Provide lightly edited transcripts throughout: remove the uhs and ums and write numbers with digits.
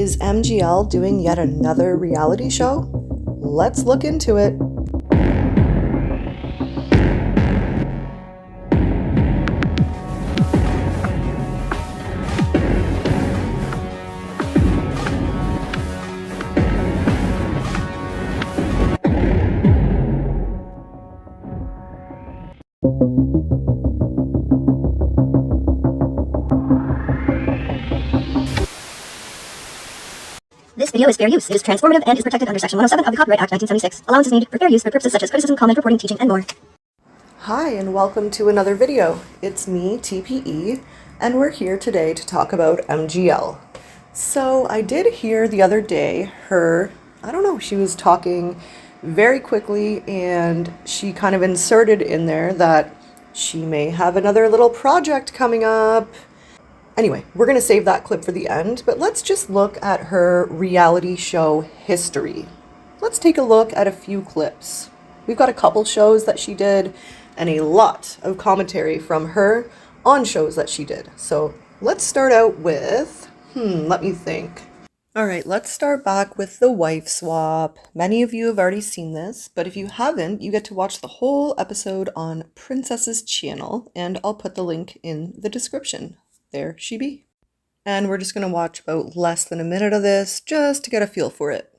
Is MGL doing yet another reality show? Let's look into it. This video is fair use. It is transformative and is protected under Section 107 of the Copyright Act 1976. Allowance is needed for fair use for purposes such as criticism, comment, reporting, teaching, and more. Hi, and welcome to another video. It's me, TPE, and we're here today to talk about MGL. So I did hear the other day she was talking very quickly, and she kind of inserted in there that she may have another little project coming up. Anyway, we're going to save that clip for the end, but let's just look at her reality show history. Let's take a look at a few clips. We've got a couple shows that she did and a lot of commentary from her on shows that she did. So let's start out with, let me think. All right, let's start back with the wife swap. Many of you have already seen this, but if you haven't, you get to watch the whole episode on Princess's channel, and I'll put the link in the description. There she be. And we're just going to watch about less than a minute of this just to get a feel for it.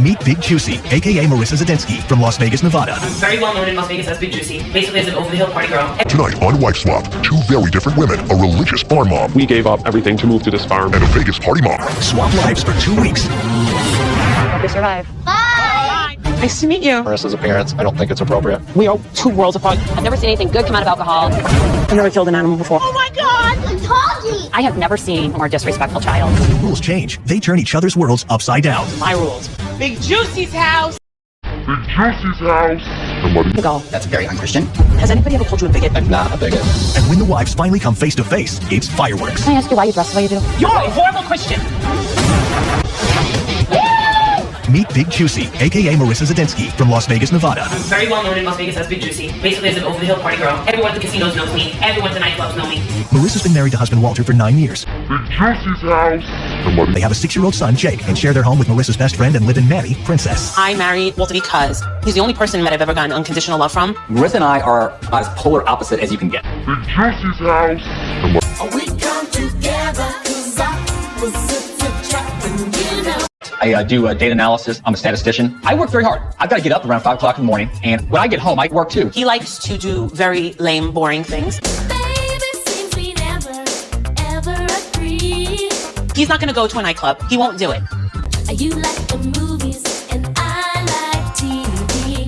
Meet Big Juicy, aka Marissa Zadinsky from Las Vegas, Nevada. I'm very well known in Las Vegas as Big Juicy, basically as an over-the-hill party girl. Tonight on Wife Swap, two very different women, a religious farm mom. We gave up everything to move to this farm. And a Vegas party mom. Swap lives for 2 weeks. Hope you survive. Hi! Nice to meet you. Marissa's appearance, I don't think it's appropriate. We are two worlds apart. I've never seen anything good come out of alcohol. I've never killed an animal before. Oh my god! I'm talking! I have never seen a more disrespectful child. Rules change. They turn each other's worlds upside down. My rules. Big Juicy's house! Big Juicy's house. And what do you Go. That's very unchristian. Has anybody ever called you a bigot? I'm not a bigot. And when the wives finally come face to face, it's fireworks. Can I ask you why you dress the way you do? You're a horrible Christian! Meet Big Juicy, aka Marissa Zadinsky from Las Vegas, Nevada. I'm very well known in Las Vegas as Big Juicy, basically as an over-the-hill party girl. Everyone at the casinos knows me. Everyone at the nightclubs know me. Marissa's been married to husband Walter for 9 years. Big Juicy's house. And what do They have a 6-year-old son, Jake, and share their home with Marissa's best friend and live-in nanny, Princess. I married Walter because he's the only person that I've ever gotten unconditional love from. Marissa and I are about as polar opposite as you can get. Big Juicy's house. And what We come together 'cause opposites attract, and you know. I do data analysis. I'm a statistician. I work very hard. I've got to get up around 5 o'clock in the morning, and when I get home, I work too. He likes to do very lame, boring things. Baby, seems we never, ever agree. He's not going to go to a nightclub. He won't do it. You like the movies, and I like TV.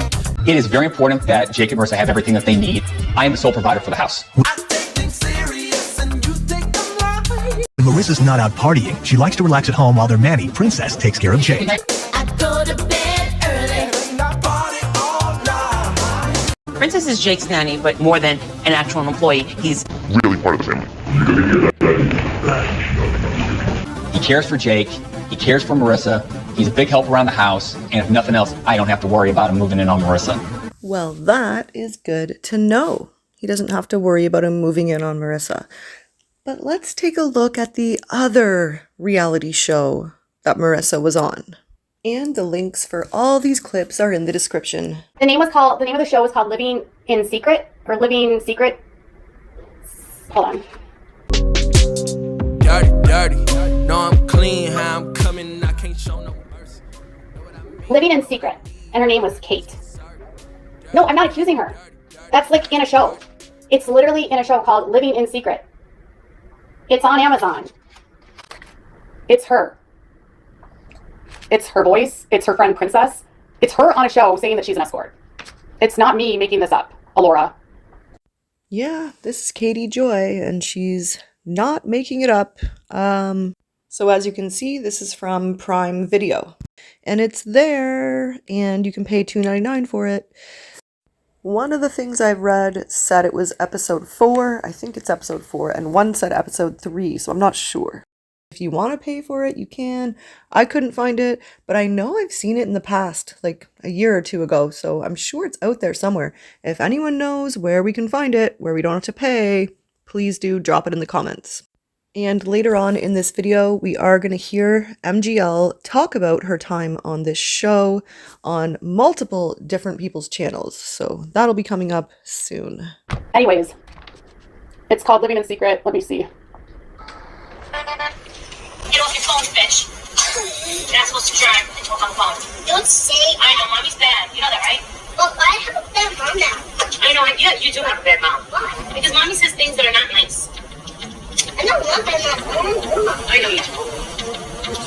It is very important that Jake and Marissa have everything that they need. I am the sole provider for the house. I take things serious, and you take them right. When Marissa's not out partying, she likes to relax at home while their nanny, Princess, takes care of Jake. I go to bed early, and I party all night. Princess is Jake's nanny, but more than an actual employee. He's really part of the family. He cares for Jake. He cares for Marissa. He's a big help around the house. And if nothing else, I don't have to worry about him moving in on Marissa. Well, that is good to know. He doesn't have to worry about him moving in on Marissa. But let's take a look at the other reality show that Marissa was on. And the links for all these clips are in the description. The name of the show was called Living in Secret, or Living Secret. Hold on. Dirty. No, I'm clean. How I'm coming, I can't show no mercy. Living in Secret, and her name was Kate. No, I'm not accusing her. That's like in a show. It's literally in a show called Living in Secret. It's on Amazon. It's her. It's her voice. It's her friend Princess. It's her on a show saying that she's an escort. It's not me making this up, Alora. Yeah, this is Katie Joy, and she's not making it up. So as you can see, this is from Prime Video. And it's there, and you can pay $2.99 for it. One of the things I've read said it was episode 4. I think it's episode 4, and one said episode 3, so I'm not sure. If you want to pay for it, you can. I couldn't find it, but I know I've seen it in the past, like a year or two ago, so I'm sure it's out there somewhere. If anyone knows where we can find it, where we don't have to pay, please do drop it in the comments. And later on in this video, we are going to hear MGL talk about her time on this show on multiple different people's channels. So that'll be coming up soon. Anyways, it's called Living in Secret. Let me see. Get off your phone, bitch. You're not supposed to drive and talk on the phone. Don't say. I know, mommy's bad. You know that, right? Well, I have a bad mom now. I know, yeah, you do have a bad mom. Why? Because mommy says things that are not nice. I don't want bad mom. I know you do.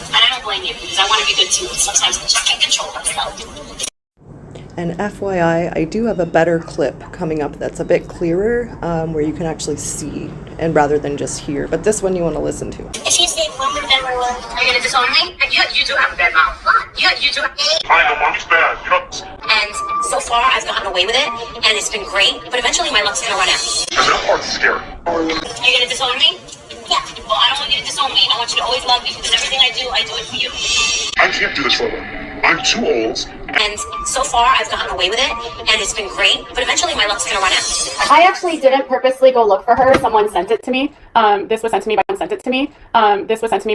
And I don't blame you, because I want to be good too. Sometimes I just can't control myself. And FYI, I do have a better clip coming up that's a bit clearer, where you can actually see, and rather than just hear. But this one you want to listen to. Is she saying one more than everyone? Are you going to disown me? Yeah, you do have a bad mom. Yeah, you do. I know, mommy's bad. You know. And so far, I've gotten away with it, and it's been great. But eventually, my luck's going to run out. That part's scary. Are you going to disown me? Yeah. Well, I don't want you to disown me. I want you to always love me, because everything I do it for you. I can't do this forever. I'm too old. And so far, I've gotten away with it, and it's been great. But eventually, my luck's going to run out. I actually didn't purposely go look for her. Someone sent it to me. This was sent to me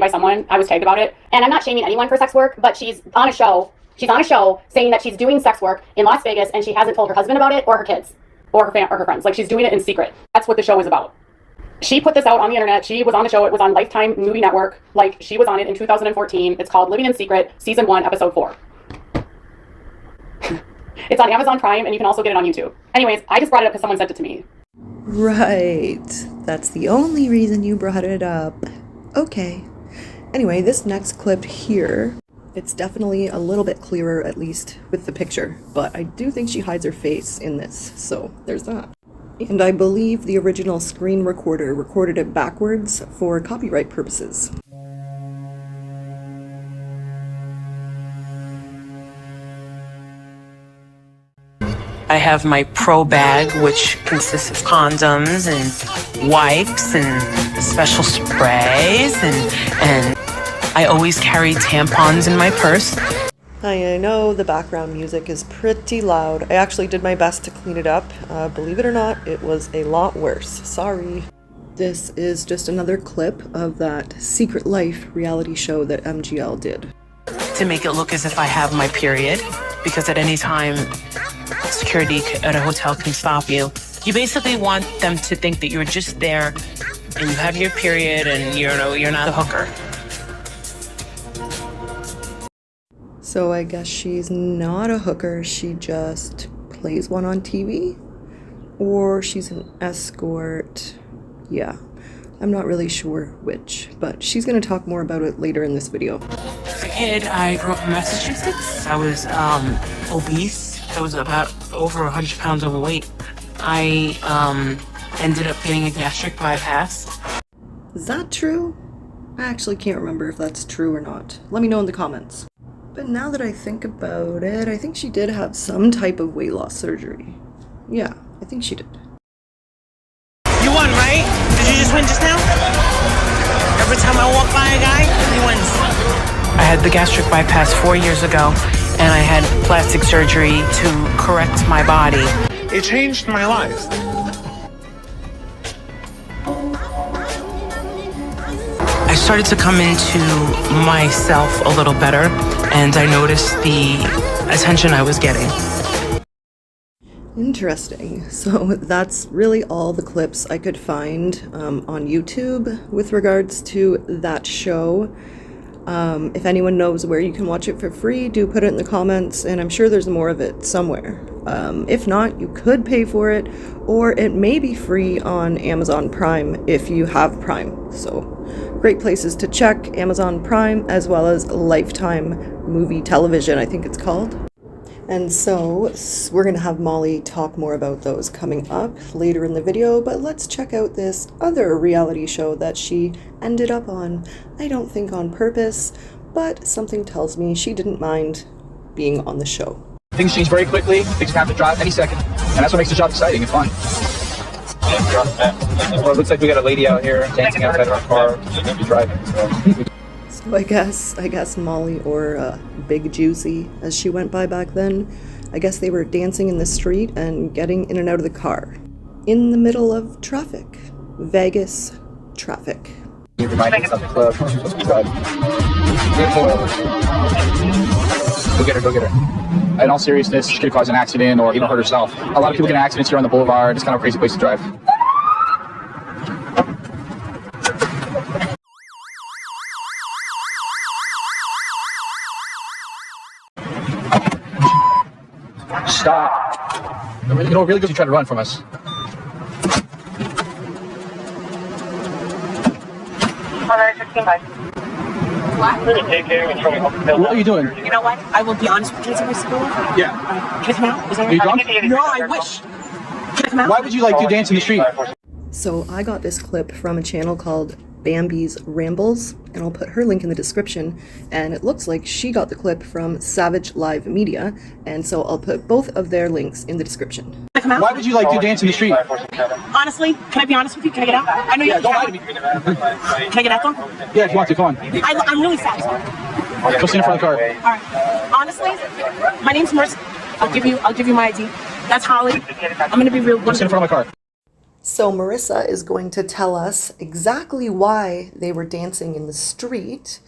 by someone. I was tagged about it. And I'm not shaming anyone for sex work, but she's on a show. She's on a show saying that she's doing sex work in Las Vegas, and she hasn't told her husband about it, or her kids, or her friends. Like, she's doing it in secret. That's what the show is about. She put this out on the internet. She was on the show. It was on Lifetime Movie Network. Like, she was on it in 2014. It's called Living in Secret, Season 1, Episode 4. It's on Amazon Prime, and you can also get it on YouTube. Anyways, I just brought it up because someone sent it to me. Right. That's the only reason you brought it up. Okay. Anyway, this next clip here, it's definitely a little bit clearer, at least with the picture. But I do think she hides her face in this, so there's that. And I believe the original screen recorder recorded it backwards for copyright purposes. I have my pro bag, which consists of condoms and wipes and special sprays, and I always carry tampons in my purse. I know the background music is pretty loud. I actually did my best to clean it up. Believe it or not, it was a lot worse. Sorry. This is just another clip of that Secret Life reality show that MGL did. To make it look as if I have my period, because at any time, security at a hotel can stop you. You basically want them to think that you're just there and you have your period and you're not a hooker. So I guess she's not a hooker, she just plays one on TV? Or she's an escort? Yeah, I'm not really sure which, but she's gonna talk more about it later in this video. As a kid, I grew up in Massachusetts. I was obese. I was about over 100 pounds overweight. I ended up getting a gastric bypass. Is that true? I actually can't remember if that's true or not. Let me know in the comments. But now that I think about it, I think she did have some type of weight loss surgery. Yeah, I think she did. You won, right? Did you just win just now? Every time I walk by a guy, he wins. I had the gastric bypass 4 years ago, and I had plastic surgery to correct my body. It changed my life. I started to come into myself a little better, and I noticed the attention I was getting. Interesting. So that's really all the clips I could find on YouTube with regards to that show. If anyone knows where you can watch it for free, do put it in the comments, and I'm sure there's more of it somewhere. If not, you could pay for it, or it may be free on Amazon Prime if you have Prime. So great places to check: Amazon Prime, as well as Lifetime Movie Television, I think it's called. And so we're going to have Molly talk more about those coming up later in the video, but let's check out this other reality show that she ended up on. I don't think on purpose, but something tells me she didn't mind being on the show. Things change very quickly. Things can happen to drop any second. And that's what makes the job exciting and fun. Well, it looks like we got a lady out here dancing outside of our car. She's driving. So I guess Molly, or Big Juicy as she went by back then, I guess they were dancing in the street and getting in and out of the car in the middle of traffic. Vegas traffic. You're Remind us of the club. Go get her, go get her. In all seriousness, she could cause an accident or even hurt herself. A lot of people get in accidents here on the boulevard. It's kind of a crazy place to drive. Stop. You know, really good you try to run from us. What are you doing? You know what? I will be honest with you. Can I school? Yeah. Can I come out? Is that Are you drunk? No, I wish. Can I come out? Why would you like to dance in the street? So I got this clip from a channel called Bambi's Rambles, and I'll put her link in the description. And it looks like she got the clip from Savage Live Media, and so I'll put both of their links in the descriction. Why would you like to dance in the street? Honestly, can I be honest with you? Can I get out? I know you don't lie to me. Can I get out though? Yeah, if you want to, come on. I'm really fat. Go sit in front of the car. Alright. Honestly, my name's Mercy. I'll give you my ID. That's Holly. I'm gonna be real. Go sit in front of my car. So Marissa is going to tell us exactly why they were dancing in the street,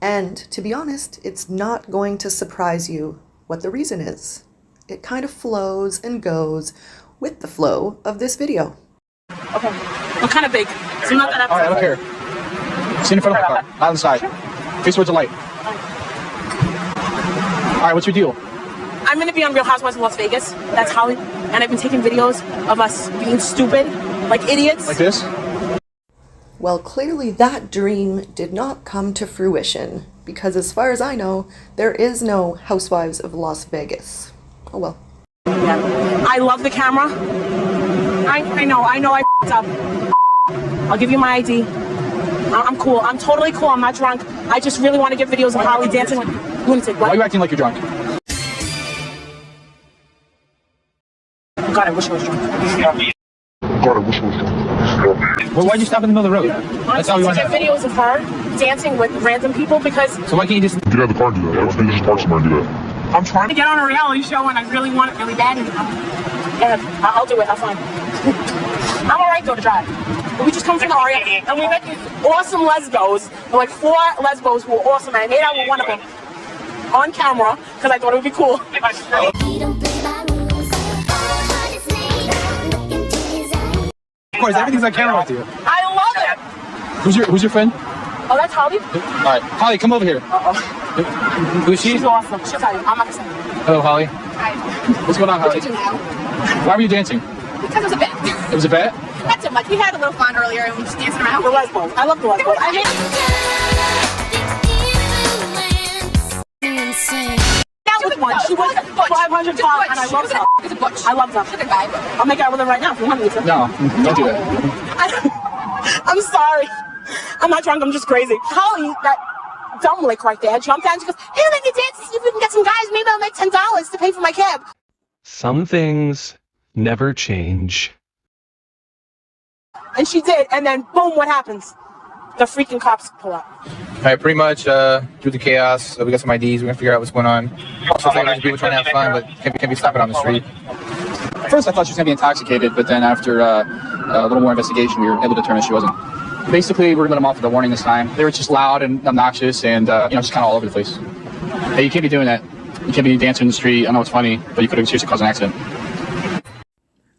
and to be honest, it's not going to surprise you what the reason is. It kind of flows and goes with the flow of this video. Okay. I'm kind of big, so I'm not that upset. Alright, I don't care. Sit in front of my car, out on the side. Face towards the light. Alright, what's your deal? I'm gonna be on Real Housewives of Las Vegas. That's Holly. And I've been taking videos of us being stupid, like idiots. Like this? Well, clearly that dream did not come to fruition, because as far as I know, there is no Housewives of Las Vegas. Oh well. Yeah. I love the camera. I know I f***ed up. I'll give you my ID. I'm cool. I'm totally cool. I'm not drunk. I just really want to get videos of Holly dancing like a lunatic. Why are you acting like you're drunk? God, I wish I was drunk. Well, why'd you stop in the middle of the road? That's how we want to get videos of her dancing with random people because... So why can't you just... Get out of the car and do that. I don't think you just park somewhere and do that. I'm trying to get on a reality show and I really want it really bad. And I'll do it. I'll find. I'm alright though to drive. But we just come from the area and we met these awesome lesbos. Like 4 lesbos who were awesome, and I made out with one of them on camera because I thought it would be cool. Of course, everything's on camera with you. I love it. Who's your friend? Oh, that's Holly. All right, Holly, come over here. Who is she? She's awesome. She'll tell you. I'm not gonna say. Hello, Holly. Hi. What's going on, Holly? What you do now? Why were you dancing? Because it was a bet. It was a bet? Not too much. We had a little fun earlier and we just danced around. The lesbos. I love the lesbos. I mean, that was one. She was 500 pounds and I loved her. It's a butch. I loved her. She's a good guy. I'll make out with her right now if you want me to. No, don't do that. I'm sorry. I'm not drunk. I'm just crazy. Holly, that dumb lick right there, jumped down. She goes, "Hey, let me dance. See if we can get some guys. Maybe I'll make $10 to pay for my cab." Some things never change. And she did. And then, boom, what happens? The freaking cops pull up. All right, pretty much through the chaos, we got some IDs. We're gonna figure out what's going on. Sometimes people trying to have fun, but can't be stopping on the street. At first, I thought she was gonna be intoxicated, but then after a little more investigation, we were able to determine she wasn't. Basically, we're gonna let them off with a warning this time. They were just loud and obnoxious, and just kind of all over the place. Hey, you can't be doing that. You can't be dancing in the street. I know it's funny, but you could have seriously caused an accident.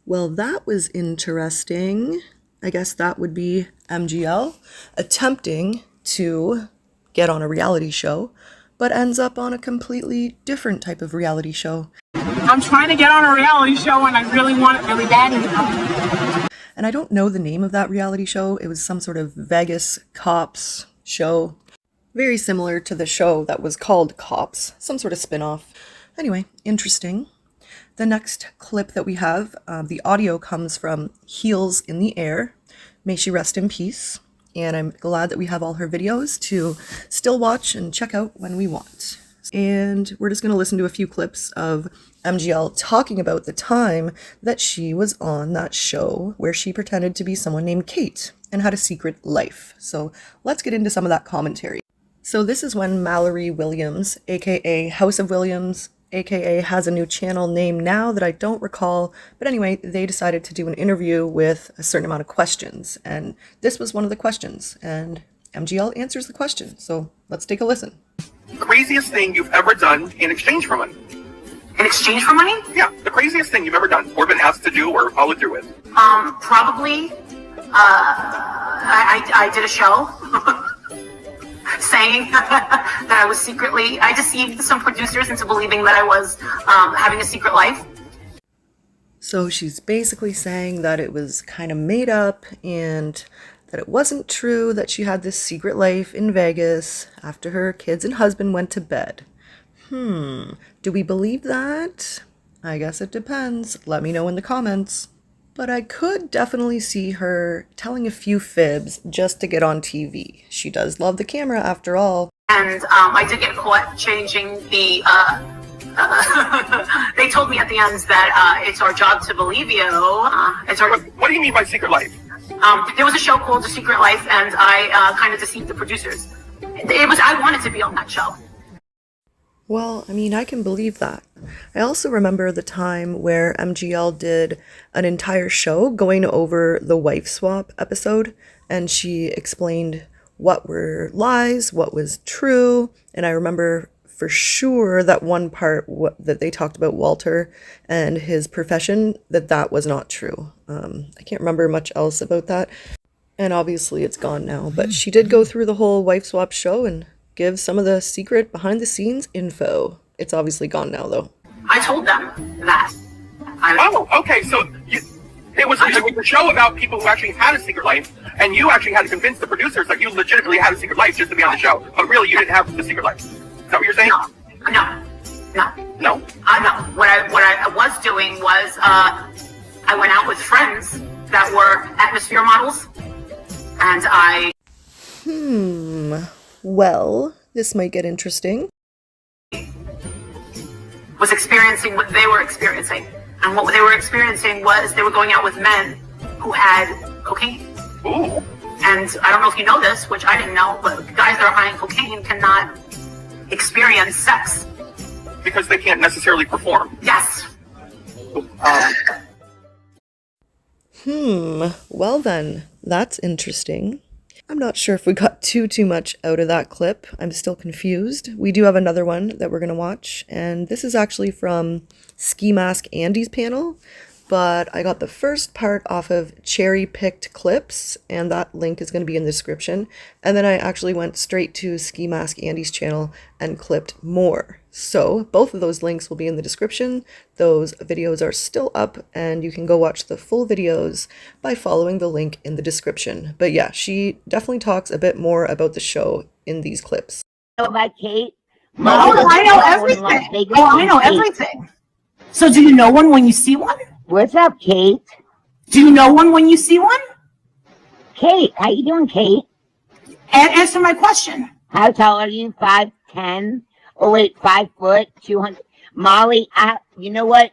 Well, that was interesting. I guess that would be MGL attempting to get on a reality show, but ends up on a completely different type of reality show. I'm trying to get on a reality show and I really want it really bad. And I don't know the name of that reality show. It was some sort of Vegas cops show. Very similar to the show that was called Cops. Some sort of spin-off. Anyway, interesting. The next clip that we have, the audio comes from Heels in the Air. May she rest in peace. And I'm glad that we have all her videos to still watch and check out when we want. And we're just going to listen to a few clips of MGL talking about the time that she was on that show where she pretended to be someone named Kate and had a secret life. So let's get into some of that commentary. So this is when Mallory Williams, aka House of Williams, aka has a new channel name now that I don't recall. But anyway, they decided to do an interview with a certain amount of questions. And this was one of the questions. And MGL answers the question. So let's take a listen. Craziest thing you've ever done in exchange for money? In exchange for money? Yeah, the craziest thing you've ever done or been asked to do or followed through with. Probably, I did a show saying that I deceived some producers into believing that I was having a secret life. So she's basically saying that it was kind of made up and that it wasn't true, that she had this secret life in Vegas after her kids and husband went to bed. Do we believe that? I guess it depends. Let me know in the comments. But I could definitely see her telling a few fibs just to get on TV. She does love the camera after all. And I did get caught changing the, they told me at the end that it's our job to believe you. What do you mean by secret life? There was a show called The Secret Life, and I kind of deceived the producers. I wanted to be on that show. Well, I mean, I can believe that. I also remember the time where MGL did an entire show going over the wife swap episode, and she explained what were lies, what was true, and I remember for sure that one part that they talked about Walter and his profession, that was not true. I can't remember much else about that, and obviously it's gone now, but she did go through the whole wife swap show and give some of the secret behind the scenes info. It's obviously gone now though. I told them that. Okay, so it was a show about people who actually had a secret life, and you actually had to convince the producers that you legitimately had a secret life just to be on the show, but really you didn't have the secret life. Is that what you're saying? No. What I was doing was I went out with friends that were atmosphere models, and I... Well, this might get interesting. Was experiencing what they were experiencing. And what they were experiencing was they were going out with men who had cocaine. Ooh. And I don't know if you know this, which I didn't know, but guys that are high in cocaine cannot experience sex. Because they can't necessarily perform. Yes. Well then, that's interesting. I'm not sure if we got too much out of that clip. I'm still confused. We do have another one that we're going to watch, and this is actually from Ski Mask Andy's panel, but I got the first part off of cherry-picked clips, and that link is going to be in the description, and then I actually went straight to Ski Mask Andy's channel and clipped more. So both of those links will be in the description. Those videos are still up, and you can go watch the full videos by following the link in the description. But yeah, she definitely talks a bit more about the show in these clips. Know about Kate? Oh, I know everything. Oh, I know everything. So do you know one when you see one? What's up, Kate? Do you know one when you see one? Kate, how you doing, Kate? And answer my question. How tall are you? 5'10"? Oh wait, 5 foot, 200. Molly, you know what?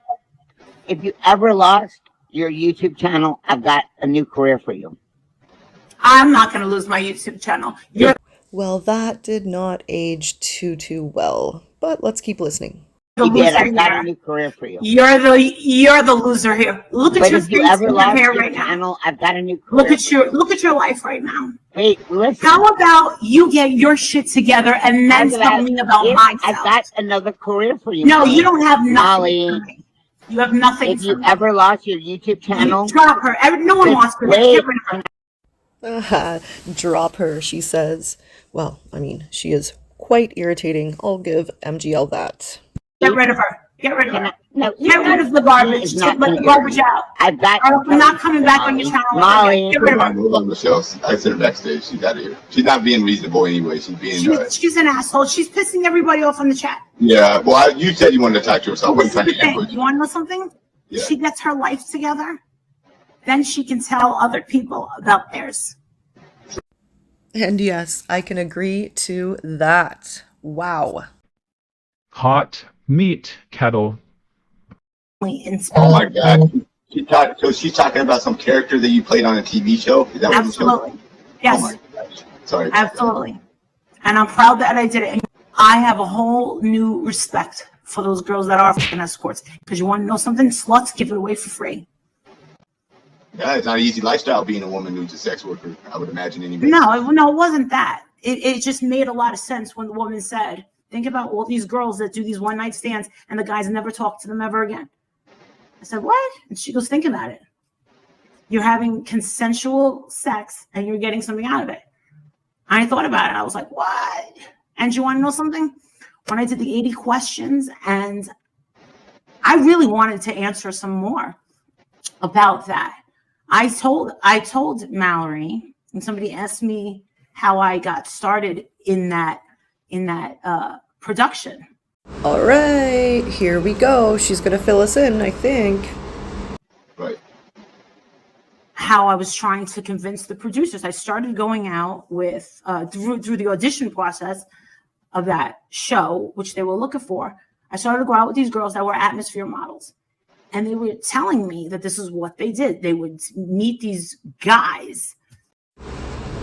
If you ever lost your YouTube channel, I've got a new career for you. I'm not going to lose my YouTube channel. Well, that did not age too well, but let's keep listening. You did. I've got a new career for you. You're the loser here. Look at your face and your hair right now. I've got a new career. Look at your life right now. Wait, listen. How about you get your shit together and then tell me about myself? I've got another career for you. No, you don't have nothing. Molly, you have nothing. If you ever lost your YouTube channel, drop her. No one wants her. Get rid of her. Drop her, she says. Well, I mean, she is quite irritating. I'll give MGL that. Get rid of her. Get rid of her. No, get rid of the garbage. Let the garbage out. I'm not coming back on your channel. Molly, get rid of her. Move on Michelle. I said her backstage. She's out of here. She's not being reasonable anyway. She's being. She's an asshole. She's pissing everybody off in the chat. Yeah. Well, you said you wanted to talk to her, so I wasn't trying to ambush you. Want to know something? Yeah. She gets her life together, then she can tell other people about theirs. And yes, I can agree to that. Wow. Hot meat kettle. Oh my God. So she's talking about some character that you played on a TV show? Is that Absolutely. What yes. Oh my gosh. Sorry. Absolutely. And I'm proud that I did it. I have a whole new respect for those girls that are f***ing escorts. Because you want to know something? Sluts give it away for free. Yeah, it's not an easy lifestyle being a woman who's a sex worker. I would imagine anyway. No, it wasn't that. It just made a lot of sense when the woman said, think about all these girls that do these one night stands and the guys never talk to them ever again. I said, what? And she goes, think about it. You're having consensual sex and you're getting something out of it. I thought about it. I was like, what? And you want to know something? When I did the 80 questions, and I really wanted to answer some more about that. I told Mallory, and somebody asked me how I got started in that production. All right, here we go. She's gonna fill us in, I think. Right. How I was trying to convince the producers. I started going out with through the audition process of that show, which they were looking for. I started to go out with these girls that were atmosphere models. And they were telling me that this is what they did. They would meet these guys.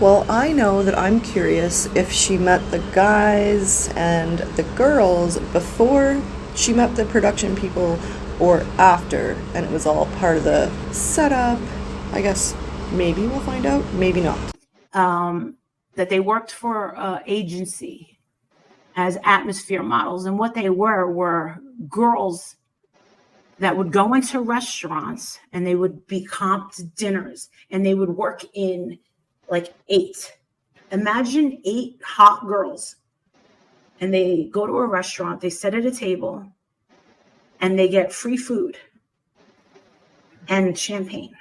Well, I know that I'm curious if she met the guys and the girls before she met the production people or after, and it was all part of the setup. I guess maybe we'll find out, maybe not. That they worked for an agency as atmosphere models, and what they were girls that would go into restaurants and they would be comped dinners and they would work in like 8. Imagine 8 hot girls, and they go to a restaurant, they sit at a table and they get free food and champagne.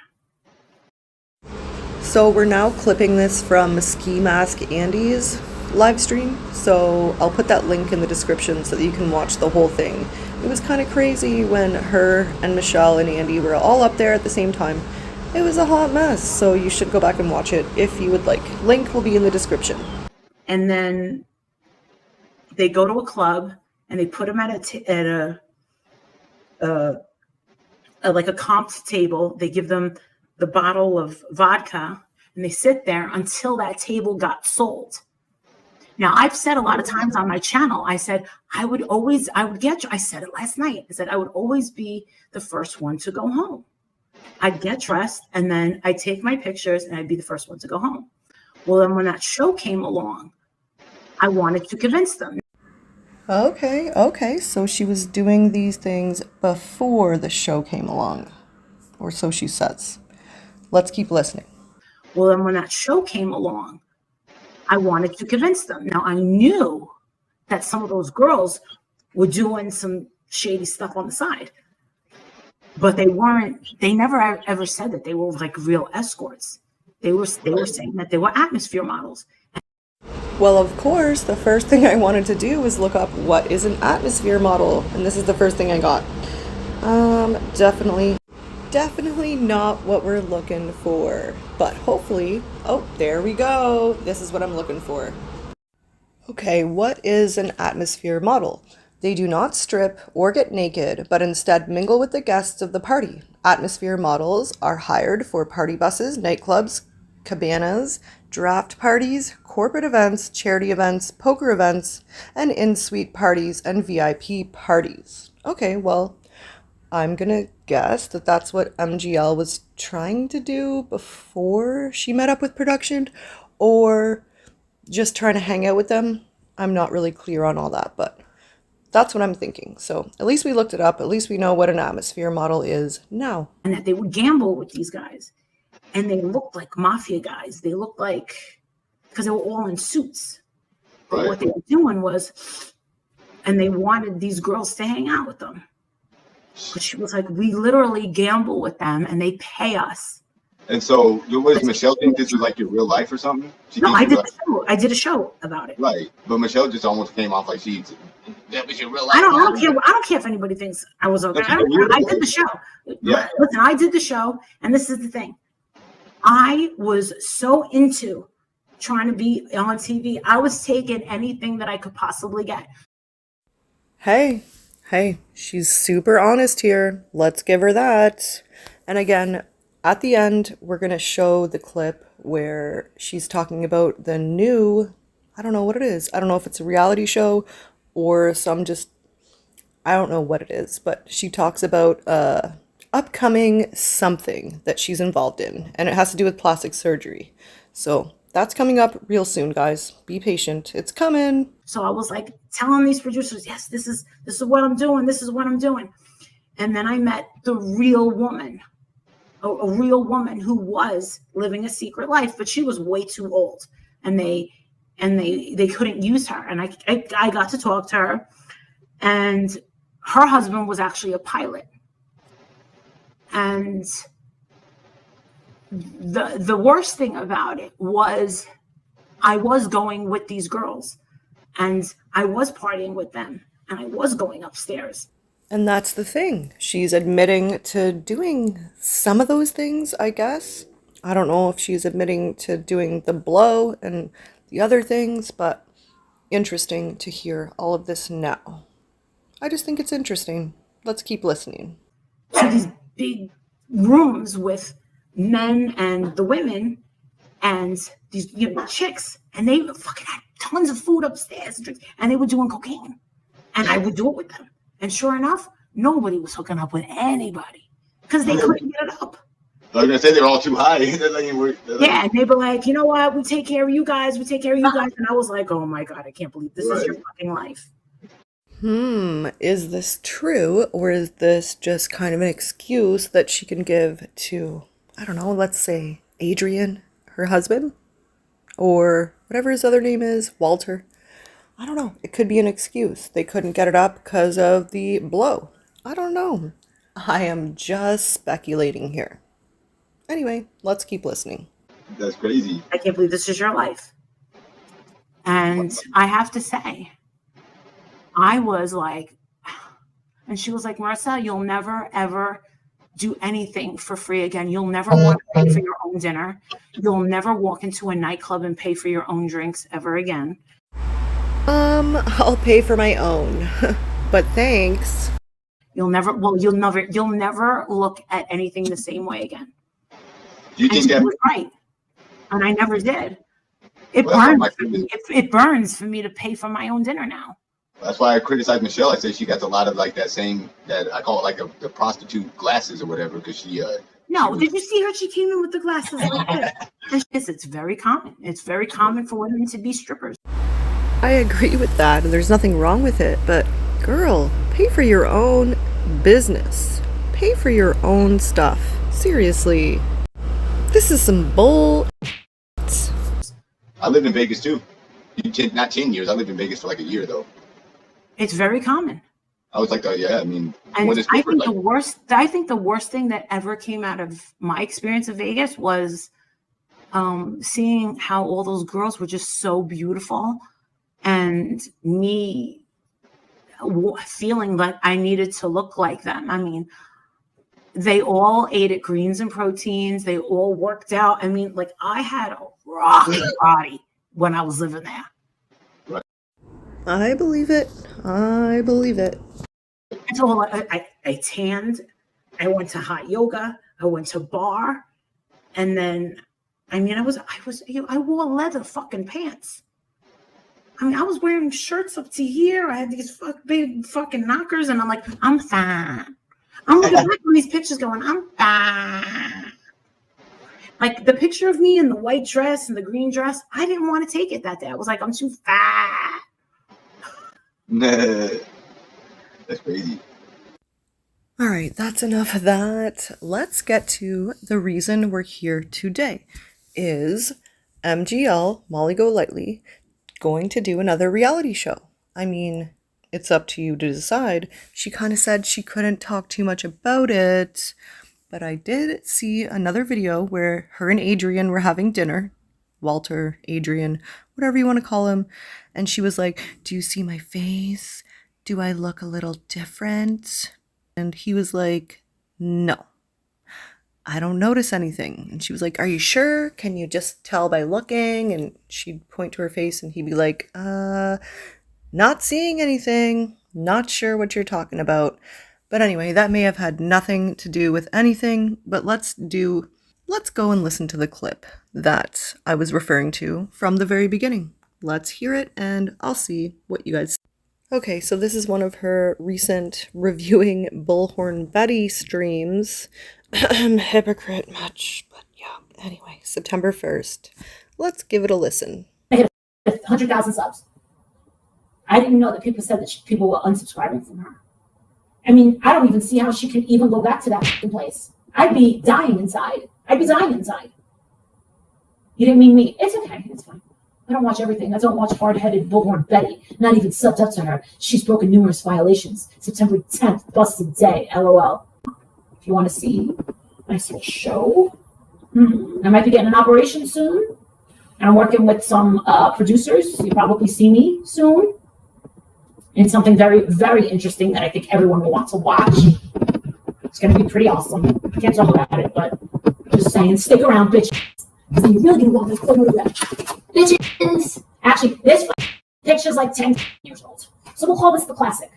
So we're now clipping this from Ski Mask Andy's live stream, so I'll put that link in the description so that you can watch the whole thing. It was kind of crazy when her and Michelle and Andy were all up there at the same time. It was a hot mess, so you should go back and watch it if you would like. Link will be in the description. And then they go to a club and they put them at a like a comped table. They give them the bottle of vodka and they sit there until that table got sold. Now, I've said a lot of times on my channel, I said, I said it last night. I said, I would always be the first one to go home. I'd get dressed and then I'd take my pictures and I'd be the first one to go home. Well, then when that show came along, I wanted to convince them. Okay, so she was doing these things before the show came along, or so she says. Let's keep listening. Well, then when that show came along, I wanted to convince them. Now, I knew that some of those girls were doing some shady stuff on the side, but they never ever said that they were like real escorts. They were saying that they were atmosphere models. Well, of course, the first thing I wanted to do was look up what is an atmosphere model, and this is the first thing I got. Definitely not what we're looking for, but hopefully, oh, there we go. This is what I'm looking for. Okay, what is an atmosphere model? They do not strip or get naked, but instead mingle with the guests of the party. Atmosphere models are hired for party buses, nightclubs, cabanas, draft parties, corporate events, charity events, poker events, and in-suite parties and VIP parties. Okay, well, I'm gonna guess that that's what MGL was trying to do before she met up with production, or just trying to hang out with them. I'm not really clear on all that, but that's what I'm thinking. So at least we looked it up. At least we know what an atmosphere model is now. And that they would gamble with these guys. And they looked like mafia guys. They looked like, because they were all in suits. But what they were doing was, and they wanted these girls to hang out with them. But she was like, we literally gamble with them and they pay us. And so, does Michelle think this was like your real life or something? No, I did a show about it. Right, but Michelle just almost came off like that was your real life. I don't care if anybody thinks I was okay. I did the show. Yeah. Listen, I did the show, and this is the thing. I was so into trying to be on TV. I was taking anything that I could possibly get. Hey, she's super honest here. Let's give her that. And again, at the end, we're going to show the clip where she's talking about the new, I don't know what it is. I don't know if it's a reality show or some just, I don't know what it is, but she talks about upcoming something that she's involved in, and it has to do with plastic surgery. So that's coming up real soon, guys. Be patient. It's coming. So I was like telling these producers, yes, this is what I'm doing. This is what I'm doing. And then I met the real woman, a real woman who was living a secret life, but she was way too old, and they couldn't use her. And I got to talk to her, and her husband was actually a pilot. And the worst thing about it was I was going with these girls, and I was partying with them, and I was going upstairs. And that's the thing. She's admitting to doing some of those things, I guess. I don't know if she's admitting to doing the blow and the other things, but interesting to hear all of this now. I just think it's interesting. Let's keep listening. To these big rooms with men and the women and these chicks, and they fucking had tons of food upstairs, and they were doing cocaine, and I would do it with them. And sure enough, nobody was hooking up with anybody because they couldn't get it up. I was gonna say they're all too high. Yeah, and they were like, you know what? We take care of you guys. We take care of you guys. And I was like, oh my God, I can't believe this is your fucking life. Is this true, or is this just kind of an excuse that she can give to, I don't know, let's say Adrian, her husband, or whatever his other name is, Walter? I don't know. It could be an excuse. They couldn't get it up because of the blow. I don't know. I am just speculating here. Anyway, let's keep listening. That's crazy. I can't believe this is your life. And I have to say, I was like, and she was like, Marissa, you'll never, ever do anything for free again. You'll never want to pay for your own dinner. You'll never walk into a nightclub and pay for your own drinks ever again. I'll pay for my own, but thanks. You'll never look at anything the same way again. Do you think that was right? And I never did. It burns. It burns for me to pay for my own dinner now. That's why I criticize Michelle. I say she got a lot of like that saying that I call it like the prostitute glasses or whatever, because she. No, did you see her? She came in with the glasses like this. It's very common. It's very common for women to be strippers. I agree with that, and there's nothing wrong with it, but girl, pay for your own business. Pay for your own stuff. Seriously. This is some bull. I lived in Vegas too. Not 10 years. I lived in Vegas for like a year though. It's very common. I was like, yeah, I mean, and I think the worst thing that ever came out of my experience of Vegas was seeing how all those girls were just so beautiful, and me feeling like I needed to look like them. I mean, they all ate at greens and proteins. They all worked out. I mean, like, I had a rocky body when I was living there. Right. I believe it. I believe it. And so I tanned. I went to hot yoga. I went to bar. And then, I mean, I wore leather fucking pants. I mean, I was wearing shirts up to here. I had these big fucking knockers, and I'm like, I'm fine. I'm looking back on these pictures going, I'm fine. Like, the picture of me in the white dress and the green dress, I didn't want to take it that day. I was like, I'm too fat. That's crazy. All right, that's enough of that. Let's get to the reason we're here today. Is MGL, Molly Golightly, going to do another reality show? I mean, it's up to you to decide. She kind of said she couldn't talk too much about it, but I did see another video where her and Adrian were having dinner. Walter, Adrian, whatever you want to call him. And she was like, do you see my face? Do I look a little different? And he was like, no, I don't notice anything. And she was like, are you sure? Can you just tell by looking? And she'd point to her face and he'd be like, not seeing anything. Not sure what you're talking about. But anyway, that may have had nothing to do with anything, but let's go and listen to the clip that I was referring to from the very beginning. Let's hear it and I'll see what you guys. Okay, so this is one of her recent reviewing Bullhorn Buddy streams. Hypocrite much, but yeah. Anyway, September 1st. Let's give it a listen. I hit 100,000 subs. I didn't know that people said that people were unsubscribing from her. I mean, I don't even see how she can even go back to that place. I'd be dying inside. You didn't mean me. It's okay. It's fine. I don't watch everything. I don't watch hard-headed Bullhorn Betty. Not even subbed up to her. She's broken numerous violations. September 10th, busted day. LOL. If you want to see a nice little show, I might be getting an operation soon. And I'm working with some producers. You'll probably see me soon. And something very, very interesting that I think everyone will want to watch. It's going to be pretty awesome. I can't talk about it, but just saying, stick around, bitch. Because then you're really going to want this photograph. Bitches! Actually, this picture's like 10 years old. So we'll call this the classic.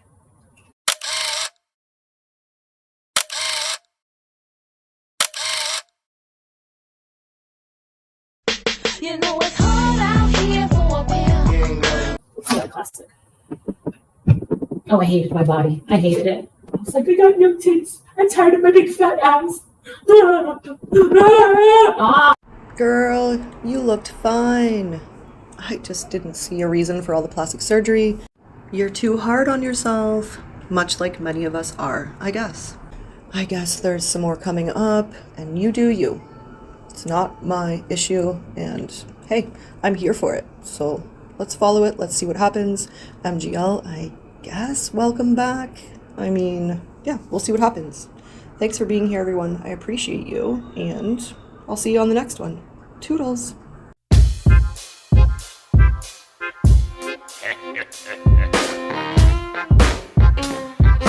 You know it's hard out here for a will. Yeah, classic. Oh, I hated my body. I hated it. I was like, I got new tits. I'm tired of my big fat ass. Girl, you looked fine. I just didn't see a reason for all the plastic surgery. You're too hard on yourself, much like many of us are, I guess. I guess there's some more coming up, and you do you. It's not my issue, and hey, I'm here for it. So let's follow it. Let's see what happens. MGL, I guess, welcome back. I mean, yeah, we'll see what happens. Thanks for being here, everyone. I appreciate you, and I'll see you on the next one. Toodles.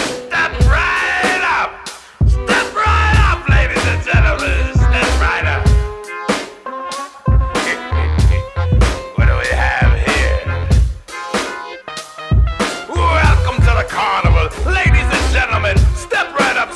Step right up! Step right up, ladies and gentlemen! Step right up! What do we have here? Welcome to the Carnival! Ladies and gentlemen, step right up,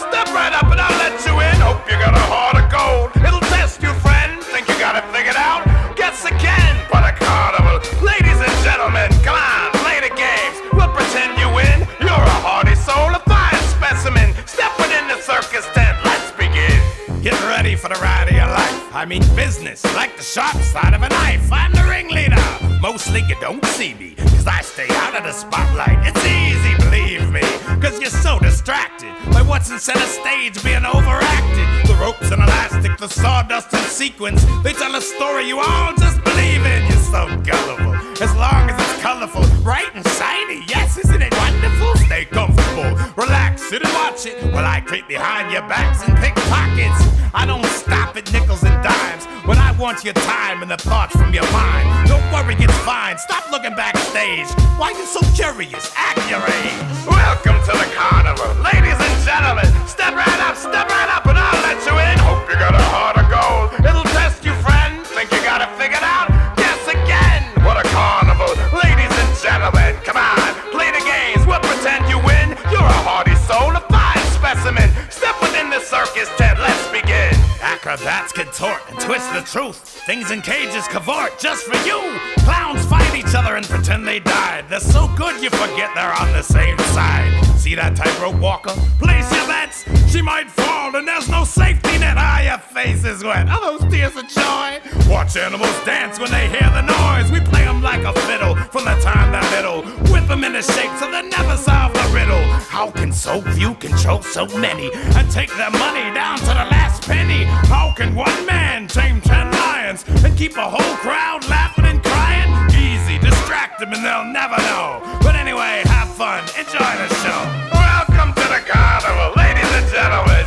and I'll let you in. Hope you got a heart of gold. It'll test you, friend. Think you got it figured out? Guess again for the Carnival. Ladies and gentlemen, come on, play the games. We'll pretend you win. You're a hardy soul, a fine specimen. Step within the circus tent. Let's begin. Get ready for the ride of your life. I mean business, like the sharp side of a knife. I'm the ringleader. Mostly you don't see me, cause I stay out of the spotlight. It's easy, believe me, cause you're so distracted by what's in center stage being overacted. The ropes and elastic, the sawdust and sequins, they tell a story you all just believe in. You're so gullible, as long as it's colorful, bright and shiny. Yes, isn't it wonderful? Stay comfortable, relax, sit and watch it while I creep behind your backs and pick pockets. I don't stop at nickels and dimes when I want your time and the thoughts from your mind. Don't worry, it's fine. Stop looking backstage. Why you so curious? Act your age. Welcome to the Carnival, ladies and gentlemen. Step right up, and I'll let you in. Hope you got a heart of gold. It'll test you, friend. Think you got it figured out? Guess again. What a carnival, ladies and gentlemen. Come on, play the games. We'll pretend you win. You're a hardy soul, a fine specimen. Step within the circus tent. Let's begin. Acrobats contort and twist the truth. Things in cages cavort just for you. Clowns fight each other and pretend they died. They're so good you forget they're on the same side. See that tightrope walker? Place your bets. She might fall and there's no safety net. Ah, your face is wet. Are those tears of joy? Watch animals dance when they hear the noise. We play them like a fiddle from the time they're little. Whip them into shape so they never solve the riddle. How can so few control so many and take their money down to the last penny? How can one man tame 10 lions and keep a whole crowd laughing and crying? Easy, distract them and they'll never know. But anyway, have fun, enjoy the show. Welcome to the Carnival, ladies and gentlemen.